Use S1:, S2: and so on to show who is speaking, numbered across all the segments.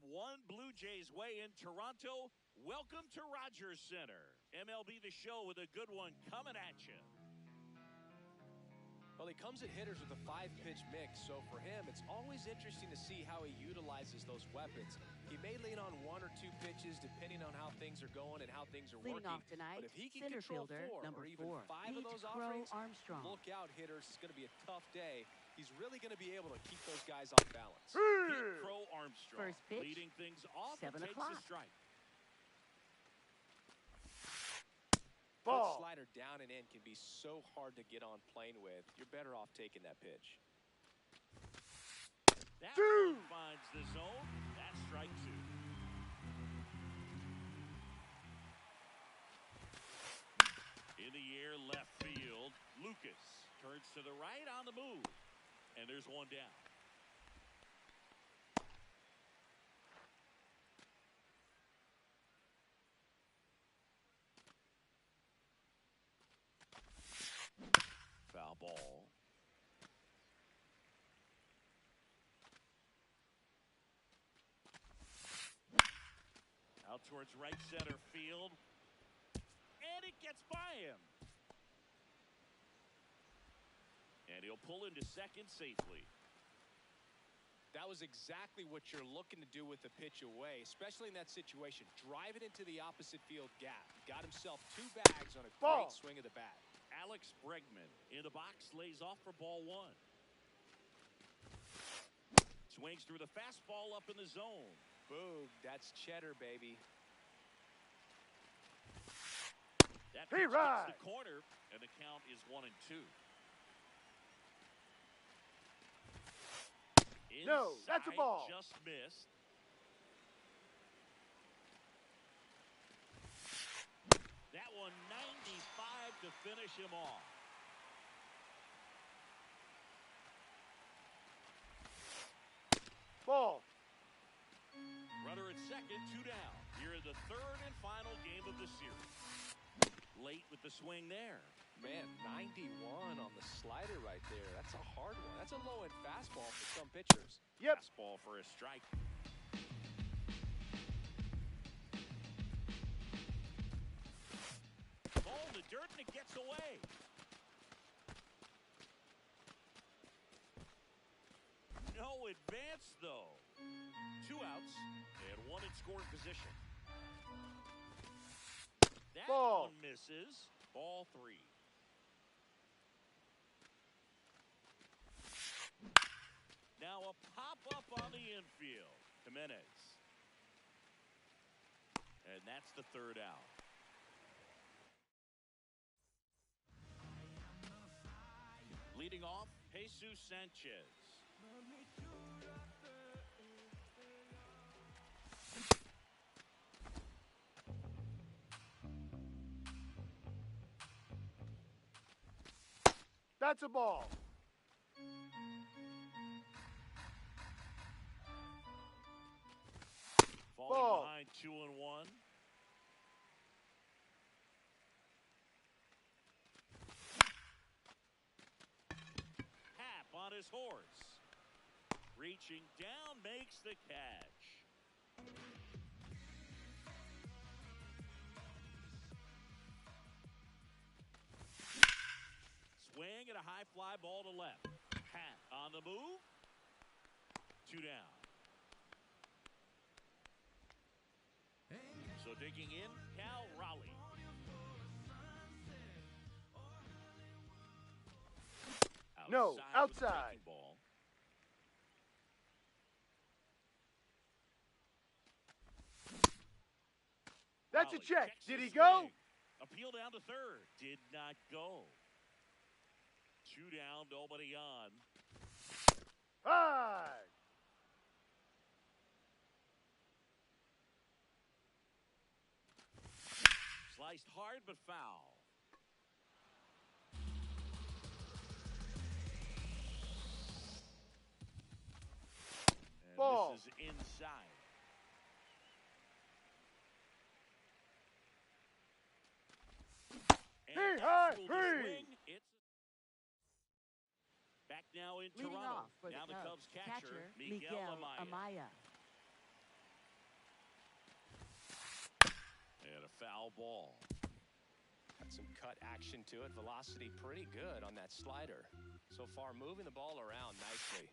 S1: one Blue Jays way in Toronto, welcome to Rogers Center. MLB The Show with a good one coming at you.
S2: Well, he comes at hitters with a 5-pitch mix, so for him, it's always interesting to see how he utilizes those weapons. He may lean on 1 or 2 pitches depending on how things are going and how things are
S3: Leading
S2: working.
S3: off tonight,
S2: but if he can
S3: center
S2: control
S3: fielder
S2: 4
S3: number
S2: or even
S3: 4
S2: 5 of those
S3: Crow
S2: offerings,
S3: Armstrong.
S2: look out, hitters. It's going to be a tough day. He's really going to be able to keep those guys off balance.
S1: Crow Armstrong
S3: First pitch,
S1: leading things off
S3: 7
S1: and takes
S3: o'clock.
S1: the strike.
S2: That slider down and in can be so hard to get on plane with. You're better off taking that pitch.
S1: That one finds the zone. That's strike 2. In the air, left field. Lucas turns to the right on the move. And there's one down. Foul ball. Out towards right center field. And it gets by him. And he'll pull into second safely.
S2: That was exactly what you're looking to do with the pitch away, especially in that situation. Drive it into the opposite field gap. Got himself 2 bags on a great swing of the bat.
S1: Alex Bregman in the box, lays off for ball 1. Swings through the fastball up in the zone.
S2: Boom, that's cheddar, baby.
S1: That pitch hits the corner, and the count is 1-2.
S4: No, that's a ball.
S1: Just missed. That one 95 to finish him off.
S4: Ball.
S1: Runner at second, 2 down. Here in the 3rd and final game of the series. Late with the swing there.
S2: Man, 91 on the slider right there. That's a hard one. That's a low-end fastball for some pitchers.
S4: Yep.
S1: Fastball for a strike. Ball in the dirt and it gets away. No advance though. 2 outs and 1 in scoring position. That one misses. Ball 3. Now a pop-up on the infield. Jimenez. And that's the 3rd out. Leading off, Jesus Sanchez.
S4: That's a ball.
S1: Falling behind 2-1. Hap on his horse. Reaching down, makes the catch. Swing and a high fly ball to left. Hap on the move. 2 down. So digging in, Cal Raleigh.
S4: No, outside.
S1: Ball.
S4: That's a
S1: Raleigh
S4: check.
S1: checks
S4: Did
S1: the
S4: he go?
S1: swing. Appeal down to 3rd. Did not go. 2 down, nobody on.
S4: High.
S1: Sliced hard but foul. And
S4: Ball.
S1: this is inside. And
S4: high,
S1: the
S4: hey.
S1: swing. It's back now in
S3: Leading
S1: Toronto.
S3: off for
S1: Now
S3: the
S1: the Cubs
S3: catcher
S1: Miguel Amaya. foul ball.
S2: Got some cut action to it. Velocity pretty good on that slider. So far, moving the ball around nicely.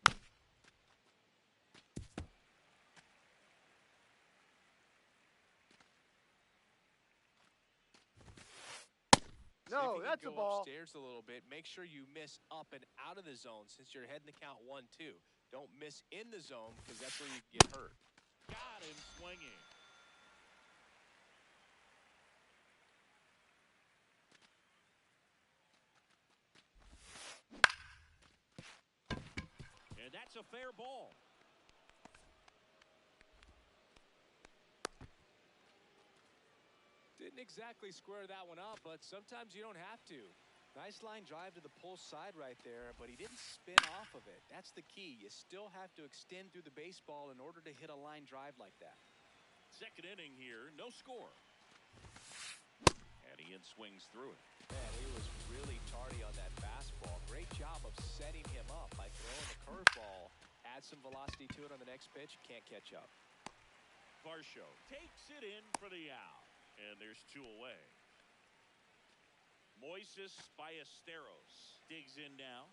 S4: No, that's a ball.
S2: Upstairs a little bit. Make sure you miss up and out of the zone since you're heading to count 1-2. Don't miss in the zone because that's where you get hurt.
S1: Got him swinging. And that's a fair ball.
S2: Didn't exactly square that one up, but sometimes you don't have to. Nice line drive to the pull side right there, but he didn't spin off of it. That's the key. You still have to extend through the baseball in order to hit a line drive like that.
S1: Second inning here, no score. And Ian swings through it.
S2: Man, he was really tardy on that fastball. Great job of setting him up by throwing the curveball. Add some velocity to it on the next pitch. Can't catch up.
S1: Varsho takes it in for the out. And there's 2 away. Moises Ballesteros digs in now.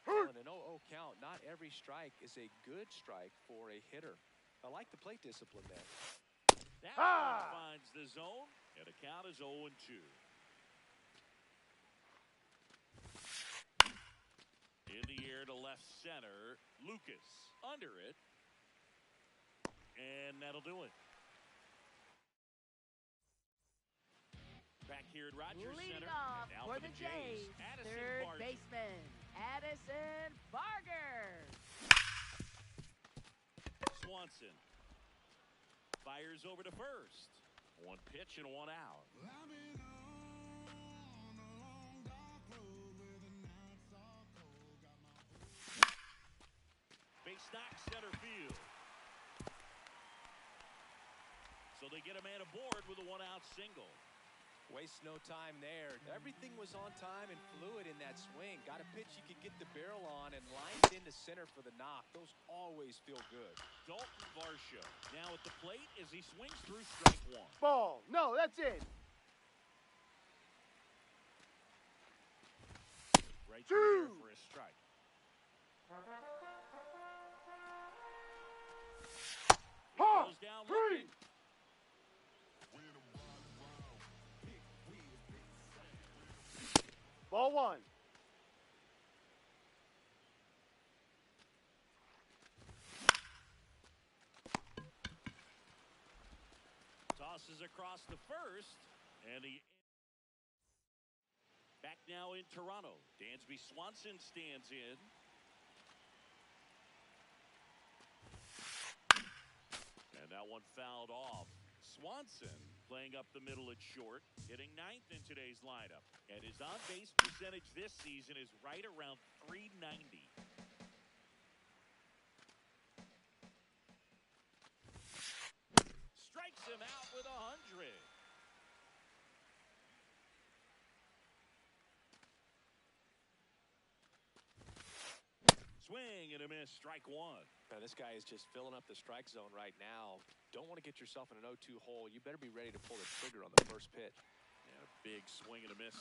S2: Well, in an 0-0 count, not every strike is a good strike for a hitter. I like the plate discipline there.
S1: That one finds the zone, and the count is 0-2. In the air to left center, Lucas under it. And that'll do it. Back here at Rogers
S3: Leading
S1: Center.
S3: off
S1: Now
S3: for the Jays, third baseman, Addison Barger.
S1: Swanson fires over to first. 1 pitch and 1 out. Base knock center field. So they get a man aboard with a 1-out single.
S2: Waste no time there. Everything was on time and fluid in that swing. Got a pitch you could get the barrel on and lines into center for the knock. Those always feel good.
S1: Dalton Varsho now at the plate as he swings through strike 1.
S4: Ball. No, that's in.
S1: Right through there for a strike. He goes down looking.
S4: Ball 1.
S1: Tosses across the first, and he back now in Toronto. Dansby Swanson stands in. And that one fouled off. Swanson playing up the middle at short, hitting 9th in today's lineup. And his on-base percentage this season is right around .390. Strikes him out with 100. Swing and a miss, strike 1.
S2: Now, this guy is just filling up the strike zone right now. Don't want to get yourself in an 0-2 hole. You better be ready to pull the trigger on the first pitch.
S1: And a big swing and a miss.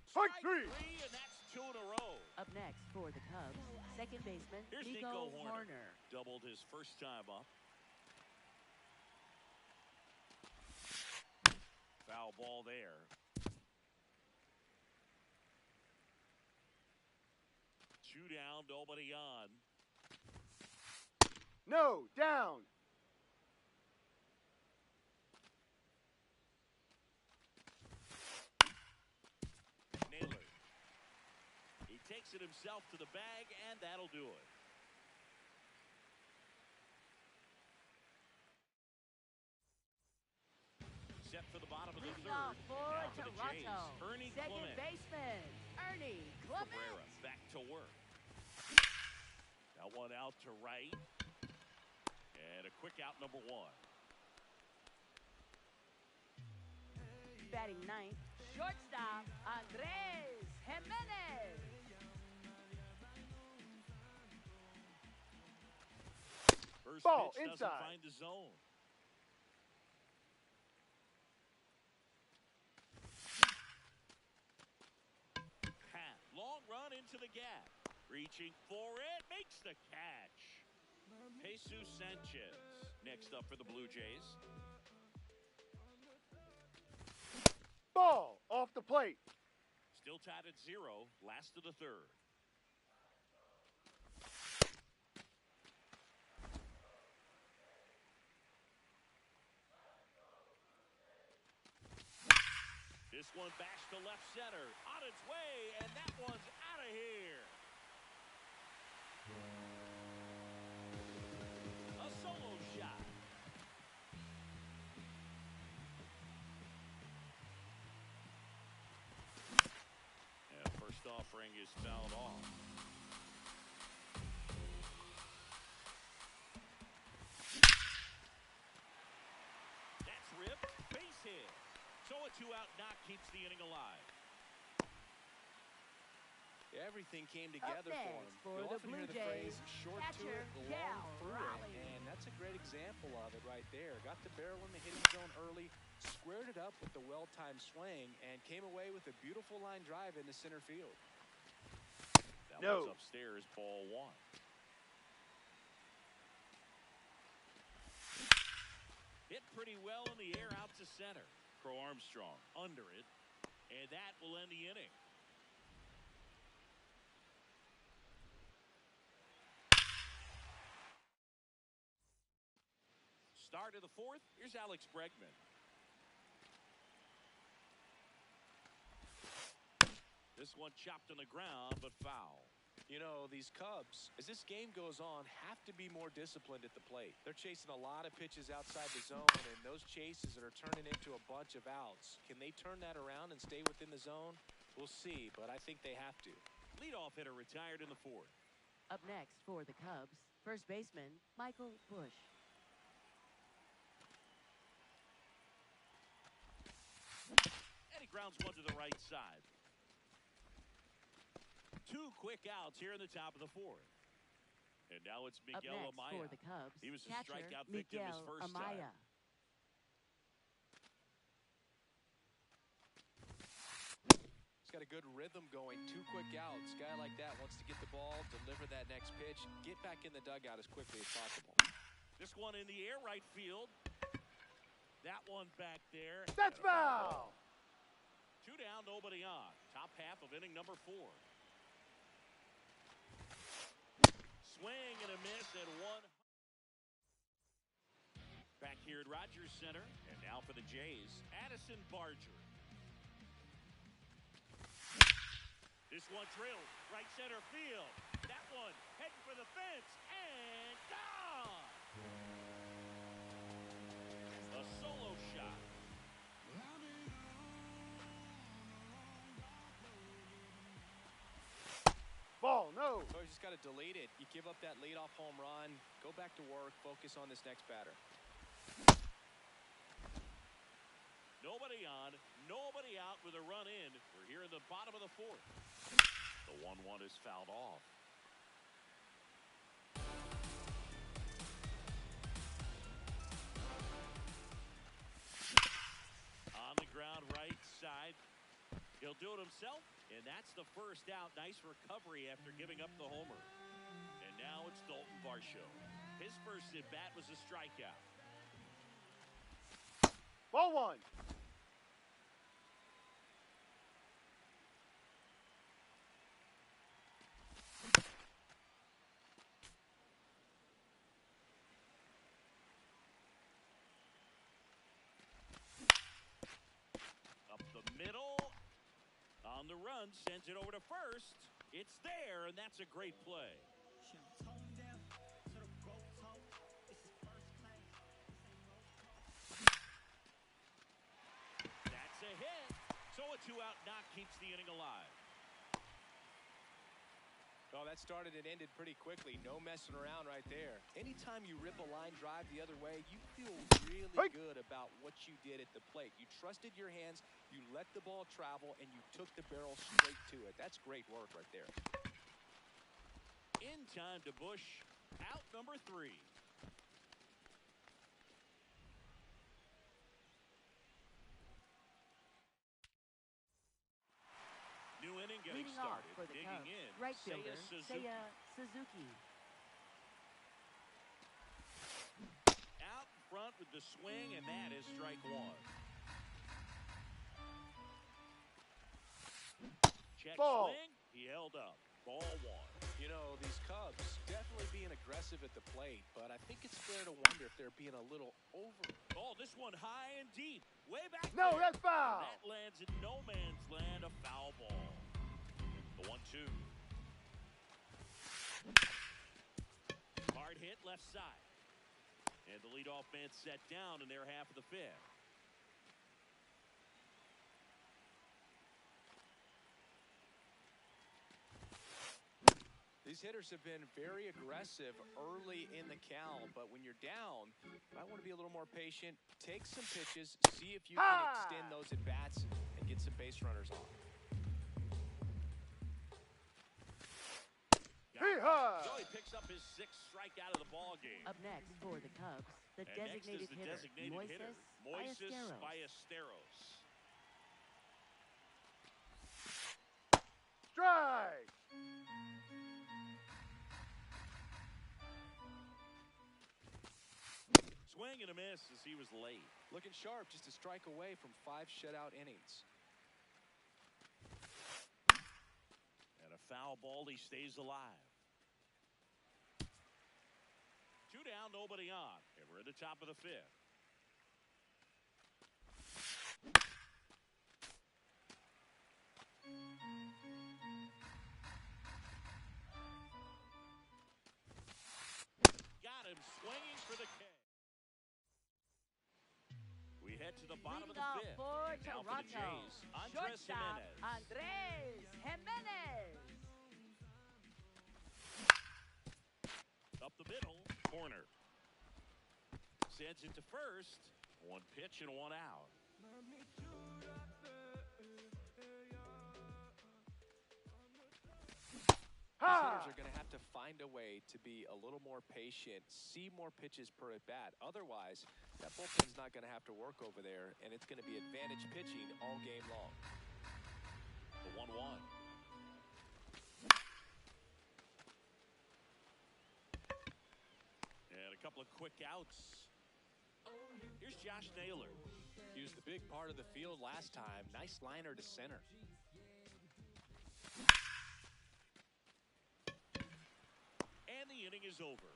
S4: Strike 3.
S1: And that's 2 in a row.
S3: Up next for the Cubs, second baseman,
S1: Here's
S3: Nico
S1: Nico
S3: Horner.
S1: Doubled his first time up. Foul ball there. Two down, nobody on.
S4: No, down.
S1: Naylor. He takes it himself to the bag, and that'll do it. Set for the bottom of the
S3: Leading
S1: third.
S3: off for
S1: Now for the Jays,
S3: Toronto,
S1: Ernie
S3: second
S1: Clement.
S3: baseman, Ernie
S1: Cabrera
S3: Clement.
S1: back to work. That one out to right. And a quick out, number 1.
S3: Batting 9th, shortstop, Andres Jimenez.
S1: First
S4: Ball
S1: pitch doesn't
S4: inside.
S1: find the zone. Pat, long run into the gap. Reaching for it, makes the catch. Jesus Sanchez next up for the Blue Jays.
S4: Ball off the plate.
S1: Still tied at 0, last of the third. This one bashed to left center, on its way, and that one's out of here. A solo shot. And first offering is fouled off. That's ripped, base hit. So a 2-out knock keeps the inning alive.
S2: Everything came together for him.
S3: For
S2: You
S3: the
S2: often
S3: Blue
S2: hear the
S3: Jays,
S2: phrase, short to
S3: catcher,
S2: it, long
S3: Cal
S2: through
S3: Raleigh.
S2: it, and that's a great example of it right there. Got the barrel in the hitting zone early, squared it up with the well-timed swing, and came away with a beautiful line drive into center field.
S1: That
S4: No.
S1: one's upstairs, ball 1. Hit pretty well in the air out to center. Crow Armstrong under it, and that will end the inning. Start of the fourth, here's Alex Bregman. This one chopped on the ground, but foul.
S2: You know, these Cubs, as this game goes on, have to be more disciplined at the plate. They're chasing a lot of pitches outside the zone, and those chases that are turning into a bunch of outs. Can they turn that around and stay within the zone? We'll see, but I think they have to.
S1: Leadoff hitter retired in the fourth.
S3: Up next for the Cubs, first baseman Michael Busch.
S1: And he grounds one to the right side. 2 quick outs here in the top of the fourth. And now it's
S3: Up
S1: Miguel
S3: next
S1: Amaya.
S3: for the Cubs,
S1: He was a
S3: catcher
S1: strikeout victim his
S3: Miguel
S1: first
S3: Amaya.
S1: time.
S2: He's got a good rhythm going. 2 quick outs. Guy like that wants to get the ball, deliver that next pitch, get back in the dugout as quickly as possible.
S1: This one in the air, right field. That one back there.
S4: That's
S1: And a foul ball.
S4: foul.
S1: 2 down, nobody on. Top half of inning number 4. Swing and a miss at 1. Back here at Rogers Center, and now for the Jays, Addison Barger. This one drilled, right center field. That one heading for the fence, and gone! A solo shot.
S4: Ball, no.
S2: So you just got to delete it. You give up that leadoff home run, go back to work, focus on this next batter.
S1: Nobody on, nobody out with a run in. We're here in the bottom of the fourth. The 1-1 is fouled off. On the ground, right side. He'll do it himself, and that's the first out. Nice recovery after giving up the homer. And now it's Dalton Varsho. His first at bat was a strikeout.
S4: Ball 1.
S1: Up the middle. On the run, sends it over to first. It's there, and that's a great play. That's a hit. So a 2-out knock keeps the inning alive.
S2: Oh, that started and ended pretty quickly. No messing around right there. Anytime you rip a line drive the other way, you feel really good about what you did at the plate. You trusted your hands, you let the ball travel, and you took the barrel straight to it. That's great work right there.
S1: In time to Busch. Out number 3. inning getting
S3: Leading off
S1: started.
S3: for the
S1: Digging
S3: Cubs,
S1: in,
S3: right
S1: Seiya
S3: fielder
S1: Suzuki.
S3: Seiya Suzuki.
S1: Out in front with the swing, and that is strike one. Check
S4: Ball.
S1: swing. He held up. Ball one.
S2: You know, these Cubs definitely being aggressive at the plate, but I think it's fair to wonder if they're being a little over.
S1: Oh, this one high and deep. Way back
S4: No,
S1: there.
S4: that's foul.
S1: And that lands in no man's land, a foul ball. The 1-2. Hard hit left side. And the leadoff man set down in their half of the fifth.
S2: These hitters have been very aggressive early in the count, but when you're down, you might want to be a little more patient. Take some pitches, see if you can extend those at-bats and get some base runners on.
S1: So he picks up his sixth strikeout of the ball game.
S3: Up next for the Cubs, the
S1: And next is
S3: designated
S1: the
S3: hitter,
S1: designated hitter,
S3: Moises
S1: Moises
S3: Ballesteros.
S1: Ballesteros.
S4: Strike.
S1: Swing and a miss as he was late.
S2: Looking sharp, just a strike away from 5 shutout innings.
S1: And a foul ball, he stays alive. 2 down, nobody on. And we're at the top of the fifth. Got him swinging for the K. We head to the bottom of
S3: Leading
S1: the
S3: off
S1: fifth.
S3: for
S1: Now for the
S3: Toronto,
S1: Jays, Andres
S3: shortstop
S1: Jimenez.
S3: Andres Jimenez.
S1: Up the middle, corner. Sends it to first. 1 pitch and 1 out.
S2: These hitters are going to have to find a way to be a little more patient, see more pitches per at-bat. Otherwise, that bullpen's not going to have to work over there, and it's going to be advantage pitching all game long.
S1: The 1-1. And a couple of quick outs. Here's Josh Naylor.
S2: He was the big part of the field last time. Nice liner to center.
S1: And the inning is over.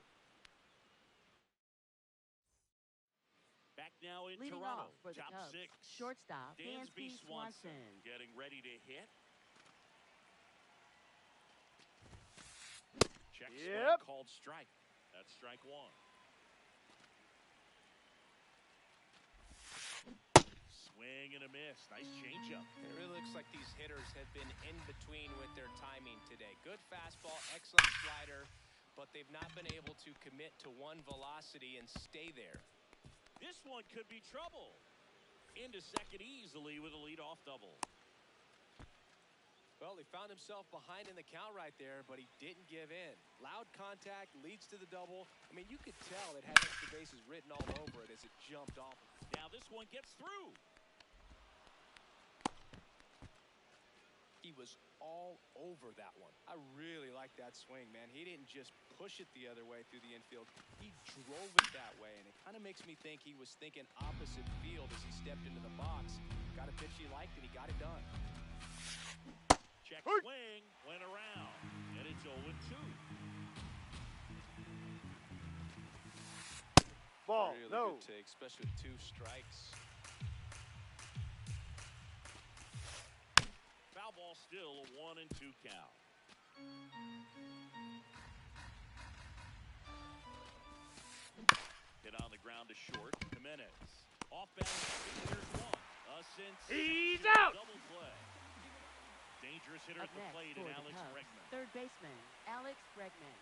S1: Back now in
S3: Leading
S1: Toronto.
S3: off for the
S1: Top
S3: Cubs,
S1: 6.
S3: shortstop
S1: Dansby
S3: Dansby
S1: Swanson.
S3: Swanson.
S1: Getting ready to hit. Check swing
S4: Yep.
S1: called strike. That's strike 1. Swing and a miss. Nice changeup.
S2: It really looks like these hitters have been in between with their timing today. Good fastball, excellent slider, but they've not been able to commit to one velocity and stay there.
S1: This one could be trouble. Into second easily with a leadoff double.
S2: Well, he found himself behind in the count right there, but he didn't give in. Loud contact leads to the double. I mean, you could tell it had extra bases written all over it as it jumped off.
S1: Now this one gets through.
S2: He was all over that one. I really like that swing, man. He didn't just push it the other way through the infield. He drove it that way, and it kind of makes me think he was thinking opposite field as he stepped into the box. Got a pitch he liked, and he got it done.
S1: Check swing, went around, and it's 0-2.
S4: Ball.
S2: Really
S4: No.
S2: good take, especially with 2 strikes.
S1: Foul ball still a 1-2 count. Hit on the ground to short. Jimenez. Off balance. There's one. A
S4: He's
S1: sensational
S4: out.
S1: double play. Dangerous hitter
S3: Up
S1: at the
S3: next
S1: plate
S3: for
S1: and
S3: the
S1: Alex
S3: Cubs,
S1: Bregman.
S3: third baseman Alex Bregman.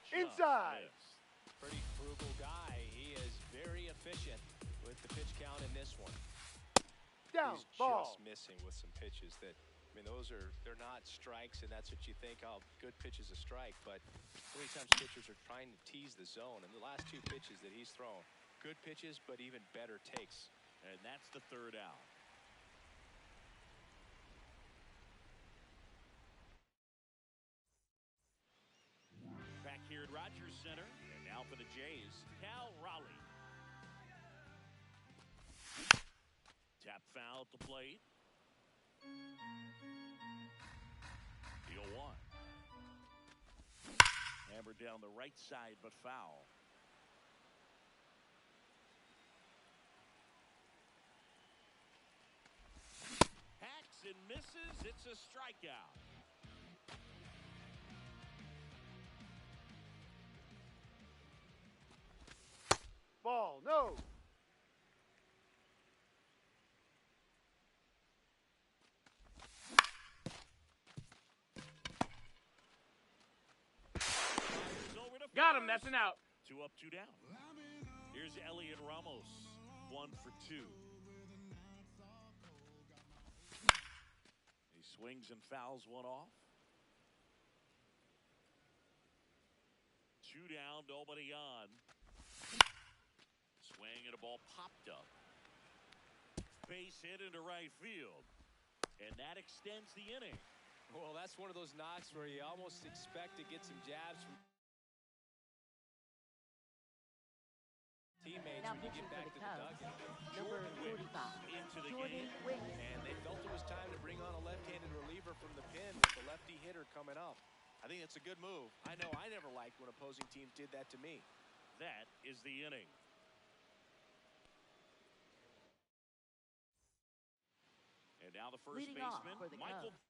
S4: Inside.
S1: Missed.
S2: Pretty frugal guy. He is very efficient with the pitch count in this one.
S4: Down.
S2: He's
S4: Ball.
S2: just missing with some pitches that, I mean, they're not strikes, and that's what you think, oh, good pitch is a strike, but so many times pitchers are trying to tease the zone, and the last 2 pitches that he's thrown, good pitches, but even better takes.
S1: And that's the 3rd out. center. And now for the Jays, Cal Raleigh. Tap foul at the plate. The 0-1. Hammered down the right side, but foul. Hacks and misses. It's a strikeout.
S4: Ball, no.
S5: Got him. That's an out.
S1: 2 up, 2 down. Here's Elliot Ramos. 1 for 2. He swings and fouls one off. 2 down, nobody on. Swing and a ball popped up. Base hit into right field. And that extends the inning.
S2: Well, that's one of those knocks where you almost expect to get some jabs from teammates
S3: Now
S2: when you get
S3: pitching
S2: back
S3: for
S2: to
S3: the
S2: the
S3: Cubs,
S2: dugout.
S3: number
S1: Jordan
S3: 45,
S1: into the
S3: Jordan
S1: game.
S3: Wicks.
S2: And they felt it was time to bring on a left-handed reliever from the pen with the lefty hitter coming up. I think it's a good move. I know I never liked when opposing teams did that to me.
S1: That is the inning. And now the first
S3: Leading off
S1: baseman,
S3: for the
S1: Michael.
S3: Cubs.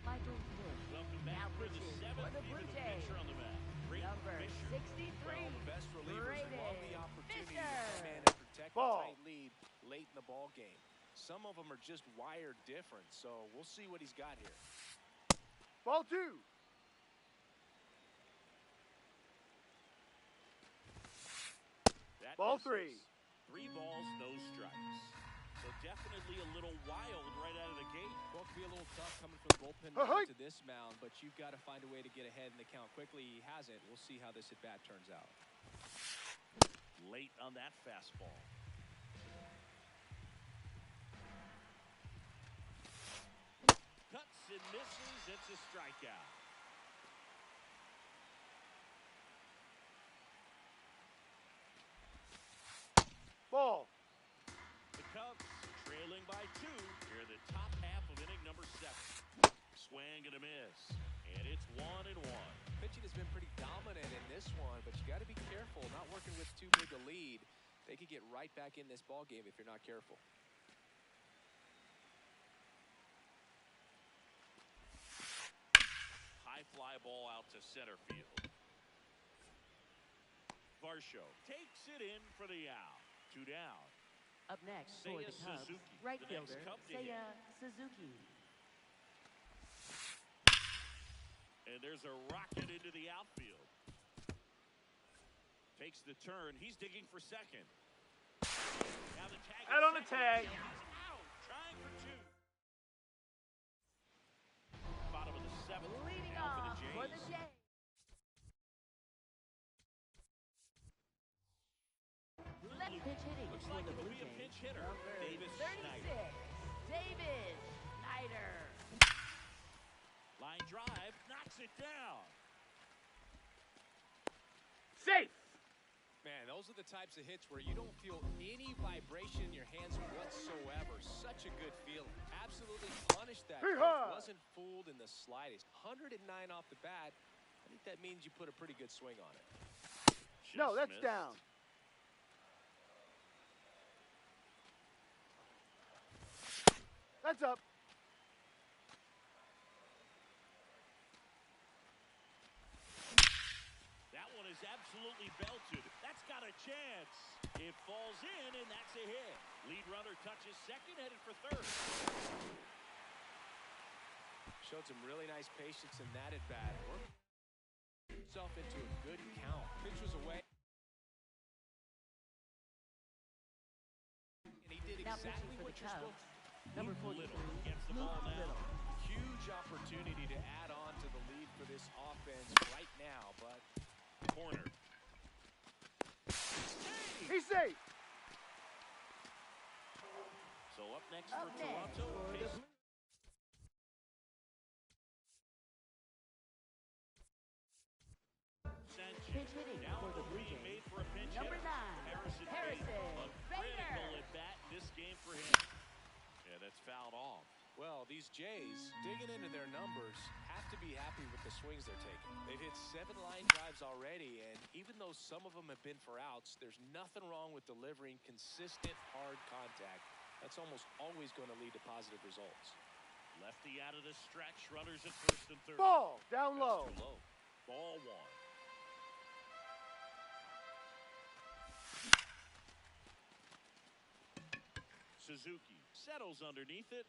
S3: Michael Smith.
S1: Welcome
S3: Now
S1: back for the
S3: pitching for
S1: seventh
S3: the
S1: year
S3: Blue
S1: of the
S3: Jays,
S1: pitcher on the mat. Great
S3: number
S1: Fisher.
S3: 63,
S2: Well, the best relievers love the
S3: Braden
S2: opportunity to
S3: Fisher.
S2: come in and protect a
S4: Ball.
S2: tight lead late in the ball game. Some of them are just wired different, so we'll see what he's got here.
S4: Ball 2.
S1: That
S4: Ball
S1: misses.
S4: 3.
S1: 3 balls, no strikes. So definitely a little wild right out of the gate.
S2: Well, it could be a little tough coming from the bullpen
S4: Hey.
S2: to this mound, but you've got to find a way to get ahead in the count quickly. He hasn't. We'll see how this at-bat turns out.
S1: Late on that fastball. Cuts and misses. It's a strikeout.
S4: Ball.
S1: The Cubs trailing by 2 here in the top half of inning number 7. Swing and a miss. And it's 1-1.
S2: Pitching has been pretty dominant in this one, but you got to be careful. Not working with too big a lead. They could get right back in this ball game if you're not careful.
S1: High fly ball out to center field. Varsho takes it in for the out. 2 down.
S3: Up next for
S1: Seiya
S3: the Cubs,
S1: Suzuki,
S3: right
S1: the next
S3: fielder
S1: Cub to
S3: Seiya
S1: hit.
S3: Suzuki.
S1: And there's a rocket into the outfield. Takes the turn. He's digging for second. Now the tag.
S5: Out on the tag.
S1: He's out. Trying for 2. Bottom of the 7th.
S3: Leading
S1: Now
S3: off
S1: for
S3: for
S1: the
S3: the
S1: Jays.
S3: Jays. Left pitch hitting
S1: Looks
S3: for
S1: like
S3: the
S1: it'll
S3: Blue
S1: be a
S3: Jays,
S1: pinch hitter.
S3: number
S1: Davis
S3: 36,
S1: Snyder.
S3: David Snyder.
S1: Line drive. Knocks it down.
S5: Safe.
S2: Man, those are the types of hits where you don't feel any vibration in your hands whatsoever. Such a good feeling. Absolutely punished that.
S4: Hee-haw!
S2: Wasn't fooled in the slightest. 109 off the bat. I think that means you put a pretty good swing on it.
S4: No,
S1: Just
S4: that's
S1: missed.
S4: down. That's up.
S1: That one is absolutely belted. That's got a chance. It falls in, and that's a hit. Lead runner touches second, headed for third.
S2: Showed some really nice patience in that at bat. Worked himself into a good count. Pitch was away. And he did
S3: Now
S2: exactly
S3: pitching for
S2: what
S3: the
S2: you're
S3: Cubs,
S2: supposed to.
S3: number
S1: Luke
S3: 43,
S1: Little gets the
S3: Luke
S1: ball now.
S3: Little.
S2: Huge opportunity to add on to the lead for this offense right now, but
S1: Corner.
S4: Safe.
S1: So up next
S3: Up
S1: for
S3: next
S1: Toronto.
S3: for the
S1: Case-
S3: Blue-
S1: Sanchez.
S3: Pitch hitting
S1: Now
S3: for the Blue
S1: being
S3: Jays.
S1: made for a pinch
S3: Number
S1: hitter.
S3: 9,
S1: Harrison
S3: Harrison
S1: Bader. A critical
S3: Bader.
S1: at bat in this game for him. Yeah, that's fouled off.
S2: Well, these Jays, digging into their numbers, have to be happy with the swings they're taking. They've hit 7 line drives already, and even though some of them have been for outs, there's nothing wrong with delivering consistent, hard contact. That's almost always going to lead to positive results.
S1: Lefty out of the stretch. Runners at first and third.
S4: Ball. Down
S1: That's
S4: low.
S1: too low. Ball 1. Suzuki settles underneath it.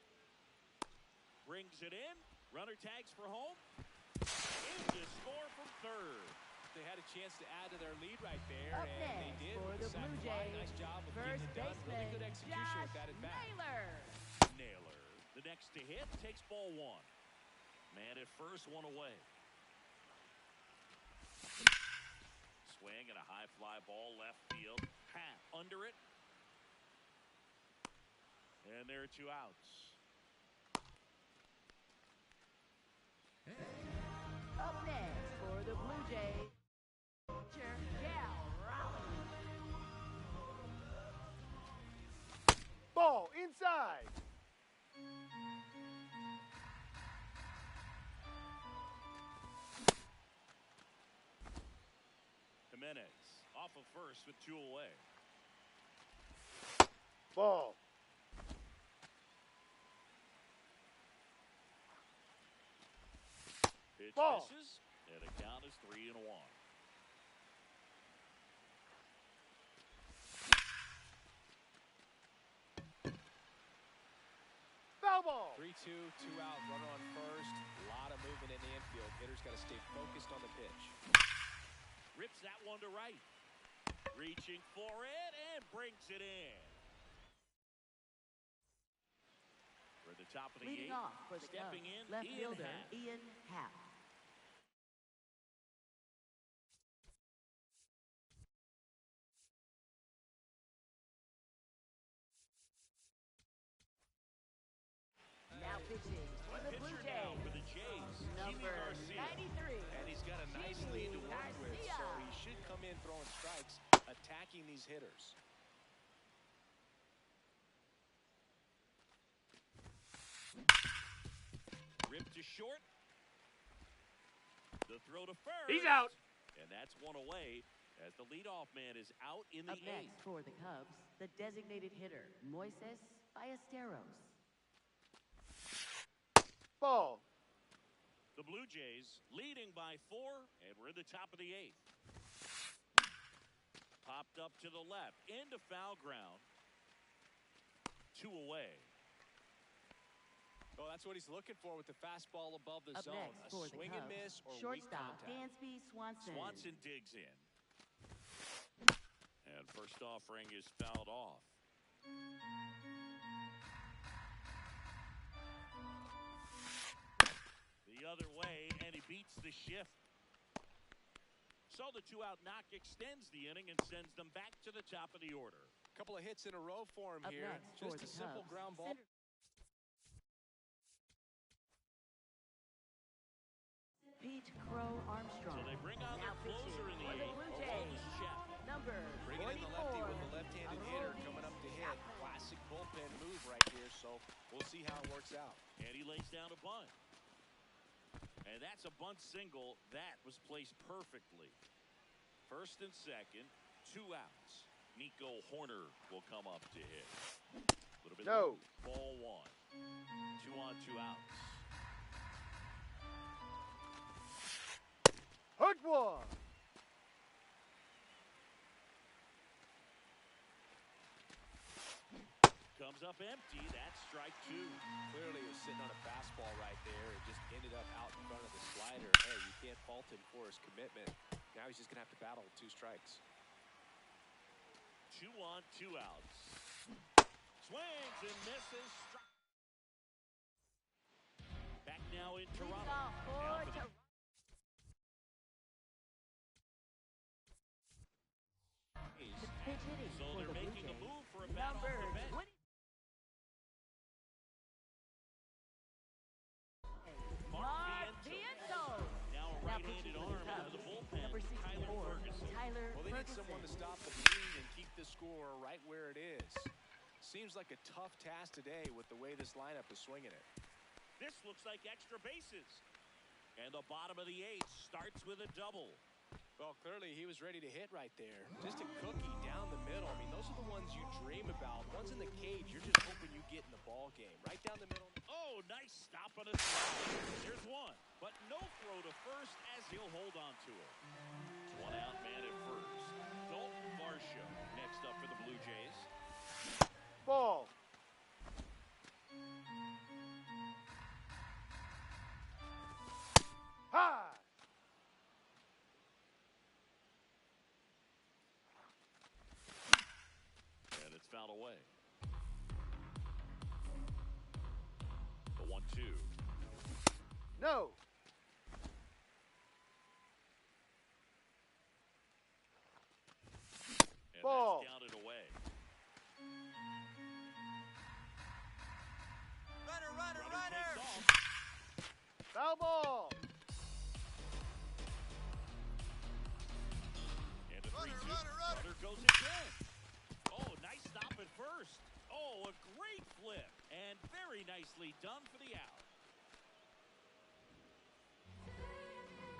S1: Brings it in. Runner tags for home. In to score from third.
S2: They had a chance to add to their lead right there,
S3: Up
S2: and they
S3: next
S2: did
S3: for
S2: with
S3: the
S2: sac
S3: Blue
S2: fly.
S3: Jays,
S2: Nice job of
S3: first
S2: getting it done. Really
S3: baseman,
S2: good execution
S3: Josh
S2: with that at bat.
S3: Naylor.
S1: Naylor. The next to hit takes ball 1. Man at first, 1 away. Swing and a high fly ball left field. Pat under it. And there are 2 outs.
S3: Up next for the Blue Jays, pitcher Cal Raleigh.
S4: Ball. Inside.
S1: Jimenez off of first with 2 away.
S4: Ball.
S1: Pitch
S4: Ball.
S1: misses, and the count is 3-1.
S4: Foul ball.
S2: 3-2, 2 out, runner on first. A lot of movement in the infield. Hitter's got to stay focused on the pitch.
S1: Rips that one to right. Reaching for it and brings it in. For the top of the
S3: Leading
S1: 8th,
S3: off for the
S1: stepping
S3: Cubs,
S1: in,
S3: left
S1: Ian
S3: fielder
S1: Happ.
S3: Ian Happ. Now pitching for the Blue
S1: Pitcher now
S3: Jays,
S1: for the Jays, Jimmy
S3: number
S1: Garcia.
S3: 93.
S2: And he's got a nice
S3: Jimmy
S2: lead to work with,
S3: Garcia.
S2: so he should come in throwing strikes, attacking these hitters.
S1: Ripped to short. The throw to first.
S5: He's out.
S1: And that's 1 away as the leadoff man is out in the
S3: Up next
S1: 8th.
S3: for the Cubs, the designated hitter Moises Ballesteros.
S4: Ball.
S1: The Blue Jays leading by 4, and we're in the top of the 8th. Popped up to the left, into foul ground. 2 away.
S2: Oh, that's what he's looking for with the fastball above the
S3: Up
S2: zone.
S3: next for
S2: A
S3: the
S2: swing
S3: Cubs,
S2: and miss or weak
S3: shortstop
S2: contact.
S3: Dansby Swanson.
S1: Swanson digs in. And first offering is fouled off. The other way, and he beats the shift. So the 2-out knock extends the inning and sends them back to the top of the order.
S2: Couple of hits in a row for him
S3: Up
S2: here.
S3: next for
S2: Just
S3: the
S2: a simple
S3: Cubs,
S2: ground ball.
S3: Pete Crow Armstrong.
S1: So they bring on
S3: Now
S1: their closer in the
S3: pitching for the
S1: 8th,
S3: Blue
S1: Aroldis
S3: Jays,
S1: Chapman.
S3: number
S2: Bringing in the
S3: 44.
S2: lefty with the left-handed hitter coming up to hit.
S3: Chapman.
S2: Classic bullpen move right here, so we'll see how it works out.
S1: And he lays down a bunt. And that's a bunt single that was placed perfectly. First and second, 2 outs. Nico Horner will come up to hit. A little bit
S4: No.
S1: low. Ball 1. 2 on, 2 outs.
S4: Hook 1.
S1: Comes up empty. That's strike 2.
S2: Clearly he was sitting on a fastball right there. It just ended up out in front of the slider. Hey, you can't fault him for his commitment. Now he's just going to have to battle with 2 strikes.
S1: 2 on, 2 outs. Swings and misses. Back now in
S3: Leading
S1: Toronto.
S3: off for
S1: Now for the
S3: Toronto. Pitch hitting
S1: So
S3: for Tyler
S2: Well, they need
S3: Ferguson.
S2: someone to stop the bleed and keep the score right where it is. Seems like a tough task today with the way this lineup is swinging it.
S1: This looks like extra bases. And the bottom of the eighth starts with a double.
S2: Well, clearly he was ready to hit right there. Just a cookie down the middle. I mean, those are the ones you dream about. Ones in the cage, you're just hoping you get in the ball game. Right down the middle.
S1: Oh, nice stop on a slide. There's one, but no throw to first as he'll hold on to it. One out man at first. Dalton Varsho next up for the Blue Jays.
S4: Ball. High.
S1: And it's fouled away. The 1-2.
S4: No.
S1: And
S4: Ball.
S1: that's down and away. Runner takes off.
S4: Foul ball.
S1: And a 3-2. Runner goes again. Oh, nice stop at first. Oh, a great flip. And very nicely done for the out.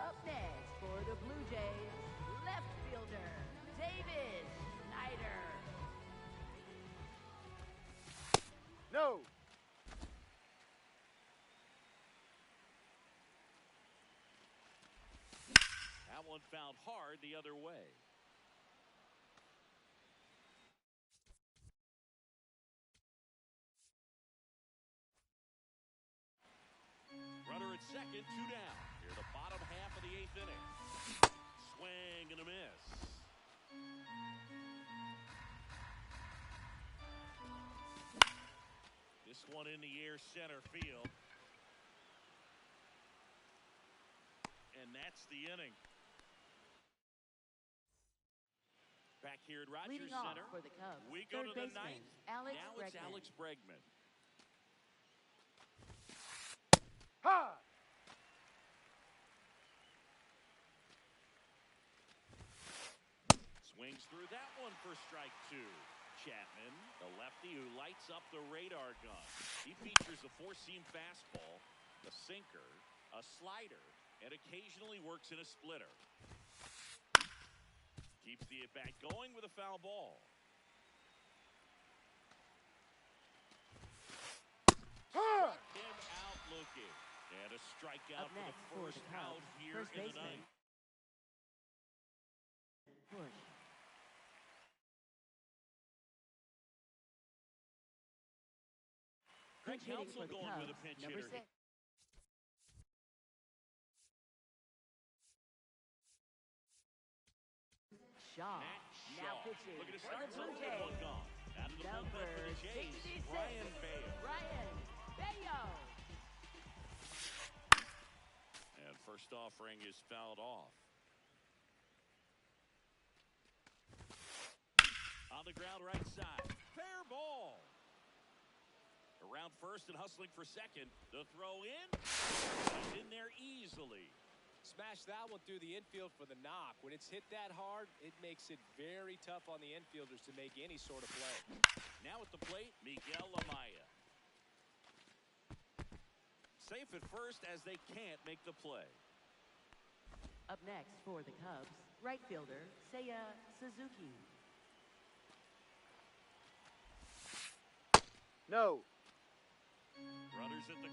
S3: Up next for the Blue Jays, left fielder, David Snyder.
S4: No.
S1: That one fouled hard the other way. Runner at second, 2 down. Here the bottom half of the eighth inning. Swing and a miss. This one in the air center field. And that's the inning. Back here at Rogers
S3: Leading off
S1: Center,
S3: for the Cubs,
S1: we go
S3: third
S1: to the
S3: baseman,
S1: ninth.
S3: Alex
S1: Now it's
S3: Bregman.
S1: Alex Bregman.
S4: High.
S1: Swings through that one for strike 2. Chapman, the lefty who lights up the radar gun. He features a four-seam fastball, a sinker, a slider, and occasionally works in a splitter. Keeps the at-bat going with a foul ball.
S4: High.
S1: Struck him out looking. And a strikeout
S3: Up
S1: for the
S3: next for
S1: first
S3: the Cubs,
S1: out here
S3: first
S1: in the
S3: baseman,
S1: ninth.
S3: Bush.
S1: Greg
S3: Pinch hitting
S1: Counsell
S3: for the
S1: going with a
S3: Cubs,
S1: pinch
S3: number
S1: hitter.
S3: 6. Shaw.
S1: Matt
S3: Now
S1: Shaw.
S3: pitching
S1: Looking to
S3: for
S1: start
S3: the Blue
S1: something. One
S3: Jays.
S1: gone. Out of the bullpen
S3: Number
S1: for the Jays,
S3: 66,
S1: Ryan Bale.
S3: Ryan Bayo.
S1: And first offering is fouled off. On the ground right side. Fair ball. Around first and hustling for second. The throw in. He's in there easily.
S2: Smash that one through the infield for the knock. When it's hit that hard, it makes it very tough on the infielders to make any sort of play.
S1: Now at the plate, Miguel Amaya. Safe at first as they can't make the play.
S3: Up next for the Cubs, right fielder, Seiya Suzuki.
S4: No.
S1: Runners at the...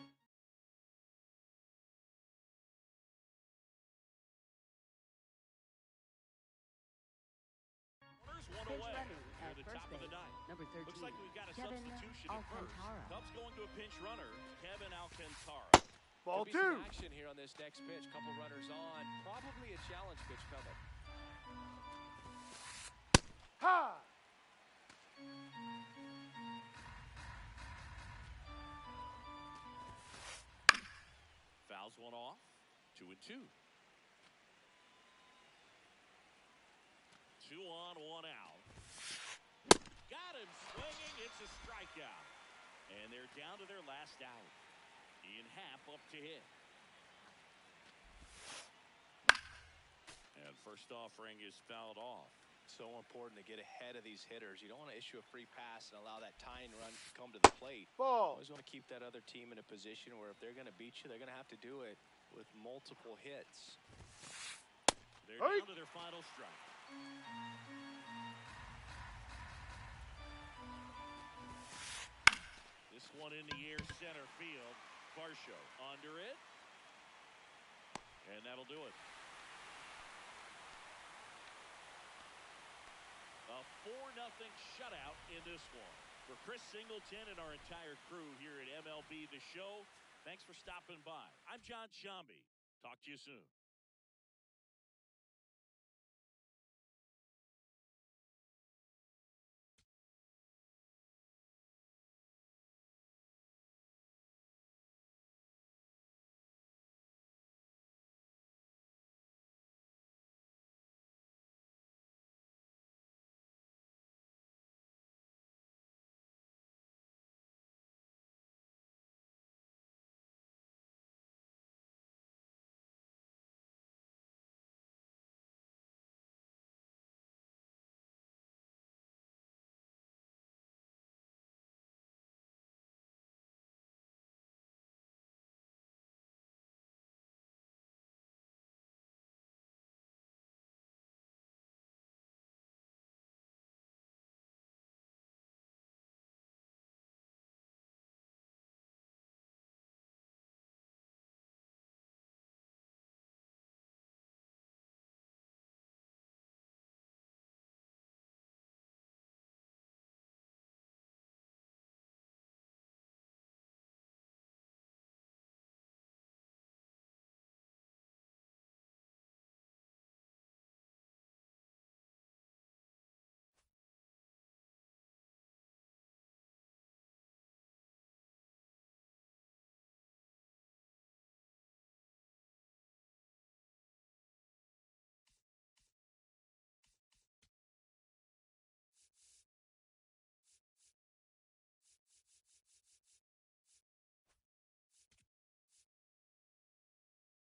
S1: Runners one
S3: Pinch
S1: away.
S3: running
S1: Near
S3: at
S1: the
S3: first
S1: top of the
S3: base,
S1: ninth.
S3: number 13,
S1: Looks like we've got a
S3: Kevin
S1: substitution at first.
S3: Alcantara.
S1: Cubs going to a pinch runner, Kevin Alcantara.
S4: Ball
S2: Could be some
S4: 2.
S2: action here on this next pitch. Couple runners on. Probably a challenge pitch coming.
S4: High.
S1: Fouls one off. 2-2. 2 on, 1 out. Got him swinging. It's a strikeout. And they're down to their last out. Ian Happ up to hit. And And first offering is fouled off.
S2: So important to get ahead of these hitters. You don't want to issue a free pass and allow that tying run to come to the plate.
S4: Ball.
S2: Always want to keep that other team in a position where if they're going to beat you, they're going to have to do it with multiple hits.
S1: They're down to their final strike. This one in the air, center field. Varsho under it. And that'll do it. A 4-0 shutout in this one. For Chris Singleton and our entire crew here at MLB The Show, thanks for stopping by. I'm John Shambi. Talk to you soon.